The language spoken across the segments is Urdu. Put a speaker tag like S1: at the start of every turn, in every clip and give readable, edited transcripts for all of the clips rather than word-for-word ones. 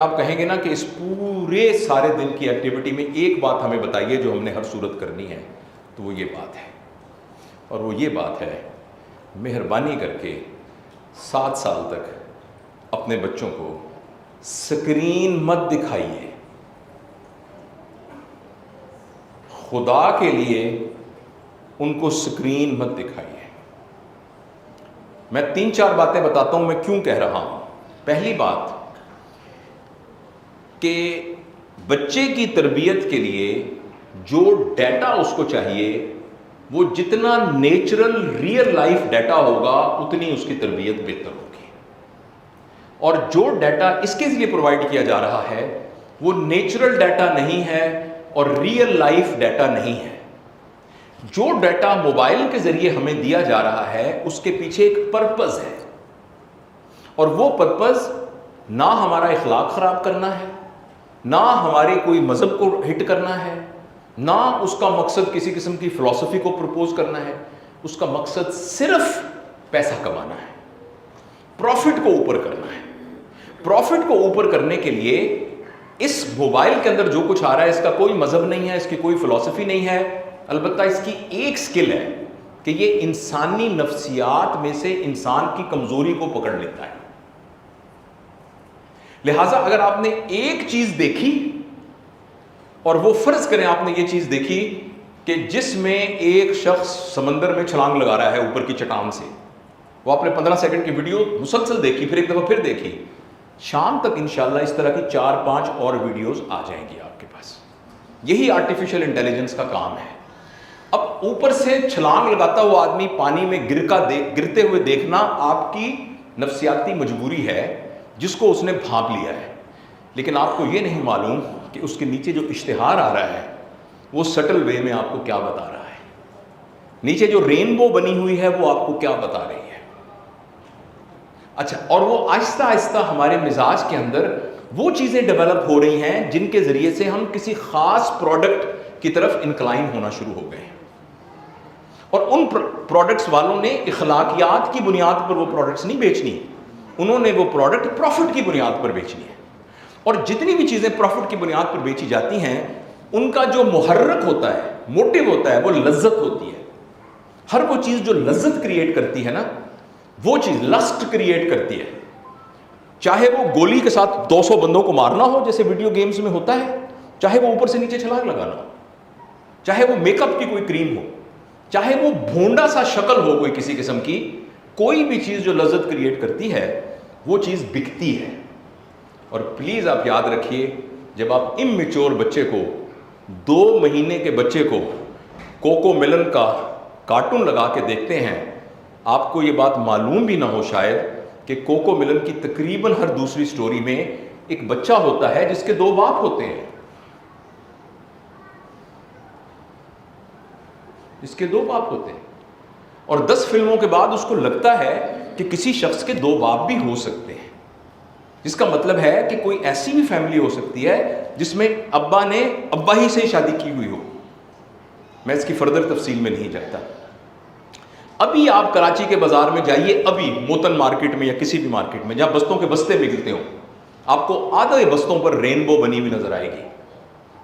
S1: آپ کہیں گے نا کہ اس پورے سارے دن کی ایکٹیویٹی میں ایک بات ہمیں بتائیے جو ہم نے ہر صورت کرنی ہے، تو وہ یہ بات ہے، اور وہ یہ بات ہے مہربانی کر کے 7 سال تک اپنے بچوں کو سکرین مت دکھائیے، خدا کے لیے ان کو سکرین مت دکھائیے۔ میں 3-4 باتیں بتاتا ہوں میں کیوں کہہ رہا ہوں۔ پہلی بات کہ بچے کی تربیت کے لیے جو ڈیٹا اس کو چاہیے وہ جتنا نیچرل ریئل لائف ڈیٹا ہوگا اتنی اس کی تربیت بہتر ہوگی، اور جو ڈیٹا اس کے ذریعے پرووائڈ کیا جا رہا ہے وہ نیچرل ڈیٹا نہیں ہے اور ریئل لائف ڈیٹا نہیں ہے۔ جو ڈیٹا موبائل کے ذریعے ہمیں دیا جا رہا ہے اس کے پیچھے ایک پرپز ہے، اور وہ پرپز نہ ہمارا اخلاق خراب کرنا ہے، نہ ہمارے کوئی مذہب کو ہٹ کرنا ہے، نہ اس کا مقصد کسی قسم کی فلسفی کو پرپوز کرنا ہے۔ اس کا مقصد صرف پیسہ کمانا ہے، پروفٹ کو اوپر کرنا ہے۔ پروفٹ کو اوپر کرنے کے لیے اس موبائل کے اندر جو کچھ آ رہا ہے اس کا کوئی مذہب نہیں ہے، اس کی کوئی فلسفی نہیں ہے، البتہ اس کی ایک سکل ہے کہ یہ انسانی نفسیات میں سے انسان کی کمزوری کو پکڑ لیتا ہے۔ لہٰذا اگر آپ نے ایک چیز دیکھی، اور وہ فرض کریں آپ نے یہ چیز دیکھی کہ جس میں ایک شخص سمندر میں چھلانگ لگا رہا ہے اوپر کی چٹان سے، وہ آپ نے 15 سیکنڈ کی ویڈیو مسلسل دیکھی، پھر ایک دفعہ پھر دیکھی، شام تک انشاءاللہ اس طرح کی 4-5 اور ویڈیوز آ جائیں گی آپ کے پاس۔ یہی آرٹیفیشل انٹیلیجنس کا کام ہے۔ اب اوپر سے چھلانگ لگاتا ہوا آدمی پانی میں گرتے ہوئے دیکھنا آپ کی نفسیاتی مجبوری ہے جس کو اس نے بھانپ لیا ہے، لیکن آپ کو یہ نہیں معلوم کہ اس کے نیچے جو اشتہار آ رہا ہے وہ سٹل وے میں آپ کو کیا بتا رہا ہے، نیچے جو رینبو بنی ہوئی ہے وہ آپ کو کیا بتا رہی ہے۔ اچھا، اور وہ آہستہ آہستہ ہمارے مزاج کے اندر وہ چیزیں ڈیولپ ہو رہی ہیں جن کے ذریعے سے ہم کسی خاص پروڈکٹ کی طرف انکلائن ہونا شروع ہو گئے ہیں، اور ان پروڈکٹس والوں نے اخلاقیات کی بنیاد پر وہ پروڈکٹس نہیں بیچنی، انہوں نے وہ پروڈکٹ پروفٹ کی بنیاد پر بیچنی ہے۔ اور جتنی بھی چیزیں پروفٹ کی بنیاد پر بیچی جاتی ہیں ان کا جو محرک ہوتا ہے، موٹیو ہوتا ہے، وہ لذت ہوتی ہے۔ ہر وہ چیز جو لذت کریٹ کرتی ہے نا، وہ چیز لسٹ کریٹ کرتی ہے، چاہے وہ گولی کے ساتھ 200 بندوں کو مارنا ہو جیسے ویڈیو گیمز میں ہوتا ہے، چاہے وہ اوپر سے نیچے چھلانگ لگانا ہو، چاہے وہ میک اپ کی کوئی کریم ہو، چاہے وہ بھونڈا سا شکل ہو کوئی کسی قسم کی، کوئی بھی چیز جو لذت کریٹ کرتی ہے وہ چیز بکتی ہے۔ اور پلیز آپ یاد رکھیے، جب آپ امیچور بچے کو، 2 مہینے کے بچے کو کوکو میلن کا کارٹون لگا کے دیکھتے ہیں، آپ کو یہ بات معلوم بھی نہ ہو شاید کہ کوکو میلن کی تقریباً ہر دوسری سٹوری میں ایک بچہ ہوتا ہے جس کے 2 باپ ہوتے ہیں، جس کے 2 باپ ہوتے ہیں، اور 10 فلموں کے بعد اس کو لگتا ہے کہ کسی شخص کے 2 باپ بھی ہو سکتے ہیں، جس کا مطلب ہے کہ کوئی ایسی بھی فیملی ہو سکتی ہے جس میں ابا نے ابا ہی سے شادی کی ہوئی ہو۔ میں اس کی فردر تفصیل میں نہیں جاتا۔ ابھی آپ کراچی کے بازار میں جائیے، ابھی موتن مارکیٹ میں یا کسی بھی مارکیٹ میں جہاں بستوں کے بستے ملتے ہوں، آپ کو آدھے بستوں پر رینبو بنی ہوئی نظر آئے گی،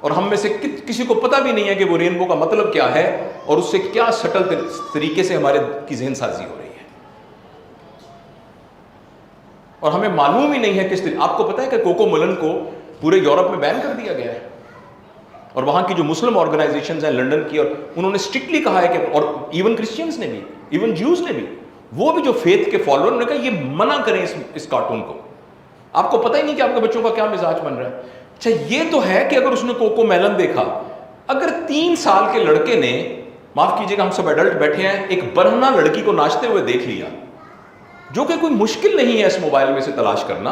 S1: اور ہم میں سے کسی کو پتہ بھی نہیں ہے کہ وہ رینبو کا مطلب کیا ہے اور اس سے کیا سٹل طریقے سے ہمارے کی ذہن سازی ہو رہی ہے، اور ہمیں معلوم ہی نہیں ہے کس طرح۔ آپ کو پتہ ہے کہ کوکو میلن کو پورے یورپ میں بین کر دیا گیا ہے، اور وہاں کی جو مسلم آرگنائزیشنز ہیں لنڈن کی، اور انہوں نے اسٹرکٹلی کہا ہے کہ، اور ایون کرسچینز نے بھی، ایون جیوز نے بھی، وہ بھی جو فیتھ کے فالوور نے کہا یہ منع کریں اس کارٹون کو۔ آپ کو پتہ ہی نہیں کہ آپ کے بچوں کا کیا مزاج بن رہا ہے۔ اچھا، یہ تو ہے کہ اگر اس نے کوکو میلن دیکھا، اگر 3 سال کے لڑکے نے، معاف کیجیے گا ہم سب ایڈلٹ بیٹھے ہیں، ایک برہنہ لڑکی کو ناچتے ہوئے دیکھ لیا، جو کہ کوئی مشکل نہیں ہے اس موبائل میں سے تلاش کرنا،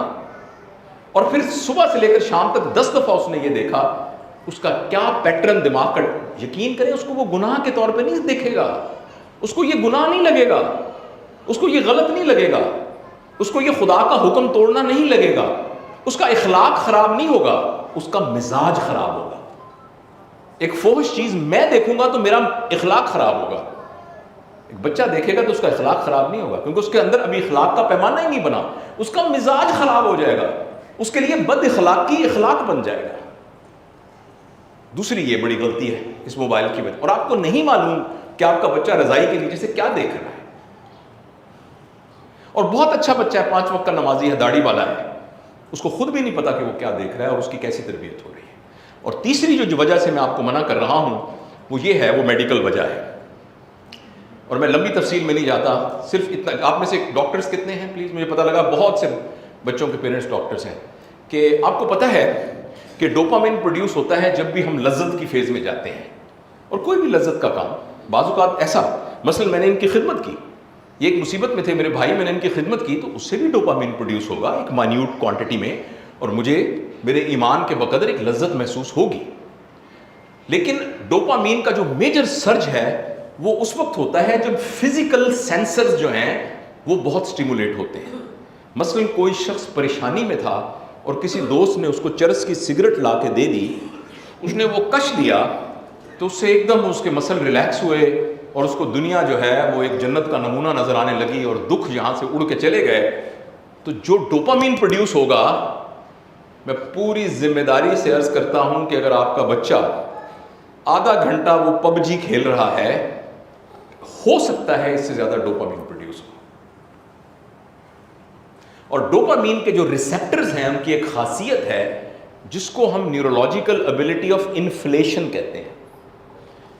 S1: اور پھر صبح سے لے کر شام تک 10 دفعہ اس نے یہ دیکھا، اس کا کیا پیٹرن دماغ کا، یقین کریں اس کو وہ گناہ کے طور پہ نہیں دیکھے گا، اس کو یہ گناہ نہیں لگے گا، اس کو یہ غلط نہیں لگے گا، اس کو یہ خدا کا حکم توڑنا نہیں لگے گا، اس کا اخلاق خراب نہیں ہوگا، اس کا مزاج خراب ہوگا۔ ایک فحش چیز میں دیکھوں گا تو میرا اخلاق خراب ہوگا، ایک بچہ دیکھے گا تو اس کا اخلاق خراب نہیں ہوگا، کیونکہ اس کے اندر ابھی اخلاق کا پیمانہ ہی نہیں بنا، اس کا مزاج خراب ہو جائے گا۔ اس کے لیے بد اخلاقی اخلاق بن جائے گا. دوسری یہ بڑی غلطی ہے اس موبائل کی وجہ، اور آپ کو نہیں معلوم کہ آپ کا بچہ رضائی کے نیچے سے کیا دیکھ رہا ہے. اور بہت اچھا بچہ ہے، 5 وقت کا نمازی ہے، داڑھی والا ہے، اس کو خود بھی نہیں پتا کہ وہ کیا دیکھ رہا ہے اور اس کی کیسی تربیت ہو رہی ہے. اور تیسری جو وجہ سے میں آپ کو منع کر رہا ہوں وہ یہ ہے، وہ میڈیکل وجہ ہے. اور میں لمبی تفصیل میں نہیں جاتا، صرف اتنا، آپ میں سے ڈاکٹرز کتنے ہیں پلیز؟ مجھے پتہ لگا بہت سے بچوں کے پیرنٹس ڈاکٹرز ہیں. کہ آپ کو پتہ ہے کہ ڈوپامین پروڈیوس ہوتا ہے جب بھی ہم لذت کی فیز میں جاتے ہیں. اور کوئی بھی لذت کا کام بعض اوقات ایسا، مثلا میں نے ان کی خدمت کی، یہ ایک مصیبت میں تھے میرے بھائی، میں نے ان کی خدمت کی تو اس سے بھی ڈوپامین پروڈیوس ہوگا ایک مائنیوٹ کوانٹٹی میں، اور مجھے میرے ایمان کے بقدر ایک لذت محسوس ہوگی. لیکن ڈوپامین کا جو میجر سرج ہے وہ اس وقت ہوتا ہے جب فزیکل سینسرز جو ہیں وہ بہت سٹیمولیٹ ہوتے ہیں. مثلا کوئی شخص پریشانی میں تھا اور کسی دوست نے اس کو چرس کی سگریٹ لا کے دے دی، اس نے وہ کش لیا تو اس سے ایک دم اس کے مسل ریلیکس ہوئے اور اس کو دنیا جو ہے وہ ایک جنت کا نمونہ نظر آنے لگی اور دکھ یہاں سے اڑ کے چلے گئے. تو جو ڈوپامین پروڈیوس ہوگا، میں پوری ذمہ داری سے عرض کرتا ہوں کہ اگر آپ کا بچہ آدھا گھنٹہ وہ پب جی کھیل رہا ہے، ہو سکتا ہے اس سے زیادہ ڈوپامین پروڈیوس ہو. اور ڈوپامین کے جو ریسیپٹرز ہیں ان کی ایک خاصیت ہے جس کو ہم نیورولوجیکل ایبلٹی آف انفلیشن کہتے ہیں.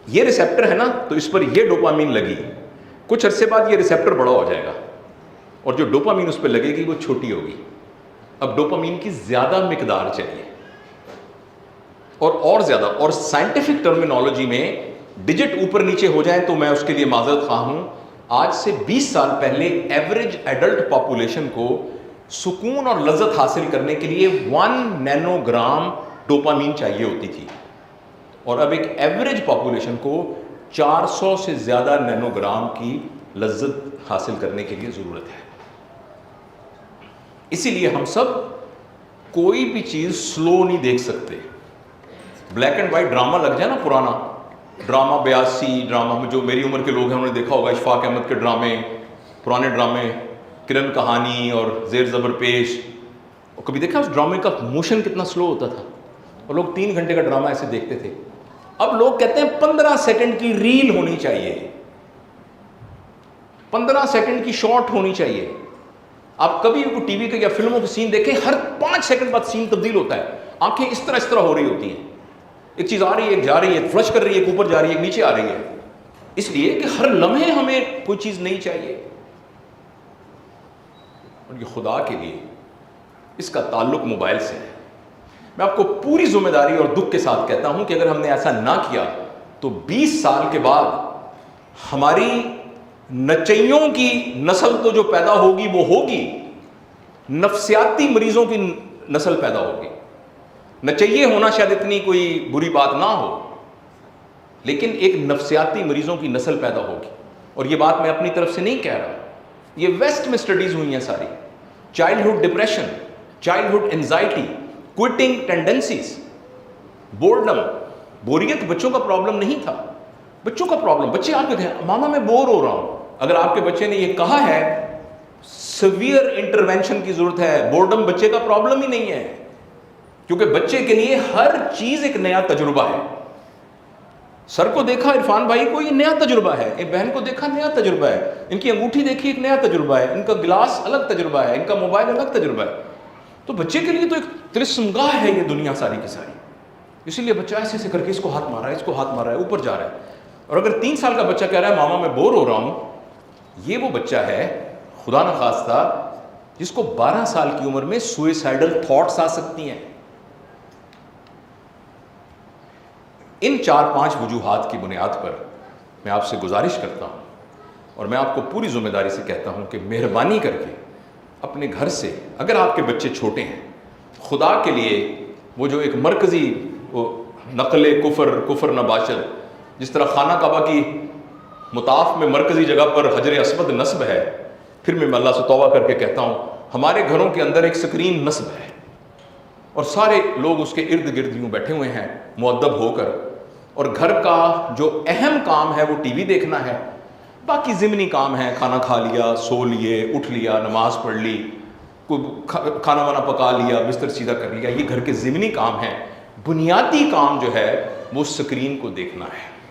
S1: یہ ریسیپٹر ہے نا، تو اس پر یہ ڈوپامین لگی، کچھ عرصے بعد یہ ریسیپٹر بڑا ہو جائے گا اور جو ڈوپامین اس پہ لگے گی وہ چھوٹی ہوگی. اب ڈوپامین کی زیادہ مقدار چاہیے اور زیادہ. اور سائنٹیفک ٹرمینالوجی میں ڈیجٹ اوپر نیچے ہو جائیں تو میں اس کے لیے معذرت خواہ ہوں. آج سے 20 سال پہلے ایوریج ایڈلٹ پاپولیشن کو سکون اور لذت حاصل کرنے کے لیے 1 نینو گرام ڈوپامین چاہیے ہوتی تھی، اور اب ایک ایوریج پاپولیشن کو 400 سے زیادہ نینو گرام کی لذت حاصل کرنے کے لیے ضرورت ہے. اسی لیے ہم سب کوئی بھی چیز سلو نہیں دیکھ سکتے. بلیک اینڈ وائٹ ڈرامہ لگ جائے نا، پرانا ڈرامہ 82 ڈرامہ، جو میری عمر کے لوگ ہیں انہوں نے دیکھا ہوگا اشفاق احمد کے ڈرامے، پرانے ڈرامے، کرن کہانی اور زیر زبر پیش. اور کبھی دیکھا اس ڈرامے کا موشن کتنا سلو ہوتا تھا اور لوگ 3 گھنٹے کا ڈرامہ ایسے دیکھتے تھے. اب لوگ کہتے ہیں 15 سیکنڈ کی ریل ہونی چاہیے، 15 سیکنڈ کی شارٹ ہونی چاہیے. آپ کبھی ٹی وی کے یا فلموں کے سین دیکھیں، ہر 5 سیکنڈ بعد سین تبدیل ہوتا ہے، آنکھیں اس طرح ہو رہی ہوتی ہیں، ایک چیز آ رہی ہے، ایک جا رہی ہے، فلش کر رہی ہے، ایک اوپر جا رہی ہے، ایک نیچے آ رہی ہے. اس لیے کہ ہر لمحے ہمیں کوئی چیز نہیں چاہیے. اور یہ خدا کے لیے اس کا تعلق موبائل سے ہے. میں آپ کو پوری ذمہ داری اور دکھ کے ساتھ کہتا ہوں کہ اگر ہم نے ایسا نہ کیا تو 20 سال کے بعد ہماری نچیوں کی نسل تو جو پیدا ہوگی وہ ہوگی، نفسیاتی مریضوں کی نسل پیدا ہوگی. نچیے ہونا شاید اتنی کوئی بری بات نہ ہو، لیکن ایک نفسیاتی مریضوں کی نسل پیدا ہوگی. اور یہ بات میں اپنی طرف سے نہیں کہہ رہا، یہ ویسٹ میں اسٹڈیز ہوئی ہیں ساری. Childhood depression, childhood anxiety, quitting tendencies, boredom. بوریت بچوں کا پرابلم نہیں تھا، بچوں کا پرابلم. بچے آپ کے کہیں ماما میں بور ہو رہا ہوں، اگر آپ کے بچے نے یہ کہا ہے سیویئر انٹرونشن کی ضرورت ہے. بورڈم بچے کا پرابلم ہی نہیں ہے، کیونکہ بچے کے لیے ہر چیز ایک نیا تجربہ ہے. سر کو دیکھا عرفان بھائی کو، یہ نیا تجربہ ہے. ایک بہن کو دیکھا، نیا تجربہ ہے. ان کی انگوٹھی دیکھی، ایک نیا تجربہ ہے. ان کا گلاس الگ تجربہ ہے، ان کا موبائل الگ تجربہ ہے. تو بچے کے لیے تو ایک تلسمگاہ ہے یہ دنیا ساری کی ساری. اسی لیے بچہ ایسے کر کے اس کو ہاتھ مار رہا ہے، اس کو ہاتھ مار رہا ہے، اوپر جا رہا ہے. اور اگر 3 سال کا بچہ کہہ رہا ہے ماما میں بور ہو رہا ہوں، یہ وہ بچہ ہے خدا نخواستہ جس کو 12 سال کی عمر میں سوئسائڈل تھاٹس آ سکتی ہیں. ان 4-5 وجوہات کی بنیاد پر میں آپ سے گزارش کرتا ہوں اور میں آپ کو پوری ذمہ داری سے کہتا ہوں کہ مہربانی کر کے اپنے گھر سے، اگر آپ کے بچے چھوٹے ہیں، خدا کے لیے وہ جو ایک مرکزی وہ نقل کفر نباشر، جس طرح خانہ کعبہ کی مطاف میں مرکزی جگہ پر حجر اسود نصب ہے، پھر میں اللہ سے توبہ کر کے کہتا ہوں ہمارے گھروں کے اندر ایک سکرین نصب ہے اور سارے لوگ اس کے ارد گرد یوں بیٹھے ہوئے ہیں مؤدب ہو کر، اور گھر کا جو اہم کام ہے وہ ٹی وی دیکھنا ہے، باقی ضمنی کام ہے، کھانا کھا لیا، سو لیے، اٹھ لیا، نماز پڑھ لی، کھانا وانا پکا لیا، بستر سیدھا کر لیا، یہ گھر کے ضمنی کام ہیں. بنیادی کام جو ہے وہ اسکرین کو دیکھنا ہے.